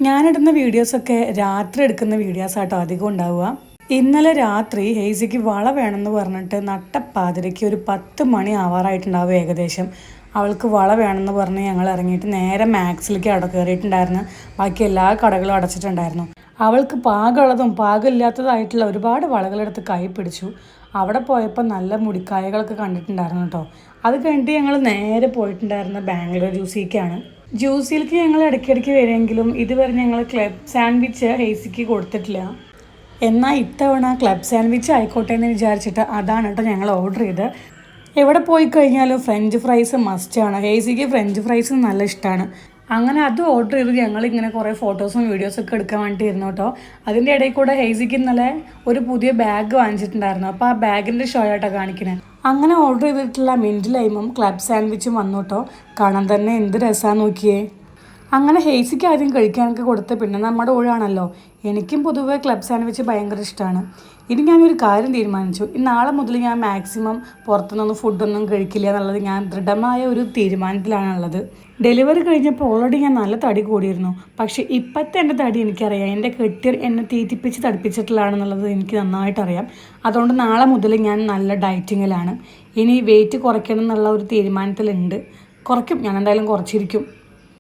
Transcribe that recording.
ഞാനിടുന്ന വീഡിയോസൊക്കെ രാത്രി എടുക്കുന്ന വീഡിയോസാട്ടോ അധികം ഉണ്ടാവുക. ഇന്നലെ രാത്രി ഹെയ്സിക്ക് വള വേണമെന്ന് പറഞ്ഞിട്ട് നട്ടപ്പാതിരയ്ക്ക് ഒരു 10 മണി ആവാറായിട്ടുണ്ടാവും ഏകദേശം. അവൾക്ക് വള വേണമെന്ന് പറഞ്ഞ് ഞങ്ങൾ ഇറങ്ങിയിട്ട് നേരെ മാക്സിലേക്ക് അവിടെ കയറിയിട്ടുണ്ടായിരുന്നു. ബാക്കി എല്ലാ കടകളും അടച്ചിട്ടുണ്ടായിരുന്നു. അവൾക്ക് പാകമുള്ളതും പാകമില്ലാത്തതായിട്ടുള്ള ഒരുപാട് വളകളെടുത്ത് കൈ പിടിച്ചു. അവിടെ പോയപ്പോൾ നല്ല മുടിക്കായകളൊക്കെ കണ്ടിട്ടുണ്ടായിരുന്നു കേട്ടോ. അത് കഴിഞ്ഞിട്ട് ഞങ്ങൾ നേരെ പോയിട്ടുണ്ടായിരുന്ന ബാംഗ്ലൂർ ജ്യൂസിലേക്കാണ്. ജ്യൂസിലേക്ക് ഞങ്ങൾ ഇടയ്ക്കിടയ്ക്ക് വരുമെങ്കിലും ഇതുവരെ ഞങ്ങൾ ക്ലബ് സാൻഡ്വിച്ച് ഹെയ്സിക്ക് കൊടുത്തിട്ടില്ല. എന്നാൽ ഇത്തവണ ക്ലബ് സാൻഡ്വിച്ച് ആയിക്കോട്ടെ എന്ന് വിചാരിച്ചിട്ട് അതാണ് കേട്ടോ ഞങ്ങൾ ഓർഡർ ചെയ്ത്. എവിടെ പോയി കഴിഞ്ഞാലും ഫ്രഞ്ച് ഫ്രൈസ് മസ്റ്റാണ്. ഹെയ്സിക്ക് ഫ്രഞ്ച് ഫ്രൈസ് നല്ല ഇഷ്ടമാണ്. അങ്ങനെ അത് ഓർഡർ ചെയ്ത് ഞങ്ങളിങ്ങനെ കുറേ ഫോട്ടോസും വീഡിയോസൊക്കെ എടുക്കാൻ വേണ്ടിയിരുന്നു കേട്ടോ. അതിൻ്റെ ഇടയിൽ കൂടെ ഹെയ്സിക്ക് ഇന്നലെ ഒരു പുതിയ ബാഗ് വാങ്ങിച്ചിട്ടുണ്ടായിരുന്നു. അപ്പോൾ ആ ബാഗിൻ്റെ ഷോ ആയിട്ടോ കാണിക്കുന്നത്. അങ്ങനെ ഓർഡർ ചെയ്തിട്ടുള്ള മിൻറ്റ് ലൈമും ക്ലബ് സാൻഡ്വിച്ചും വന്നു കേട്ടോ. കാണാൻ തന്നെ എന്ത് രസമാണെന്ന് നോക്കിയേ. അങ്ങനെ ഹെയ്സിക്ക് ആദ്യം കഴിക്കാനൊക്കെ കൊടുത്ത് പിന്നെ നമ്മുടെ ഊഴാണല്ലോ. എനിക്കും പൊതുവേ ക്ലബ് സാൻഡ്വിച്ച് ഭയങ്കര ഇഷ്ടമാണ്. ഇനി ഞാനൊരു കാര്യം തീരുമാനിച്ചു. നാളെ മുതൽ ഞാൻ മാക്സിമം പുറത്തുനിന്നൊന്നും ഫുഡൊന്നും കഴിക്കില്ല എന്നുള്ളത് ഞാൻ ദൃഢമായ ഒരു തീരുമാനത്തിലാണുള്ളത്. ഡെലിവറി കഴിഞ്ഞപ്പോൾ ഓൾറെഡി ഞാൻ നല്ല തടി കൂടിയിരുന്നു. പക്ഷേ ഇപ്പോഴത്തെ എൻ്റെ തടി എനിക്കറിയാം. എൻ്റെ കെട്ടിയർ എന്നെ തീറ്റിപ്പിച്ച് തടിപ്പിച്ചിട്ടുള്ളതാണെന്നുള്ളത് എനിക്ക് നന്നായിട്ടറിയാം. അതുകൊണ്ട് നാളെ മുതൽ ഞാൻ നല്ല ഡയറ്റിങ്ങിലാണ്. ഇനി വെയിറ്റ് കുറയ്ക്കണം എന്നുള്ള ഒരു തീരുമാനത്തിലുണ്ട്. കുറയ്ക്കും, ഞാൻ എന്തായാലും കുറച്ചിരിക്കും.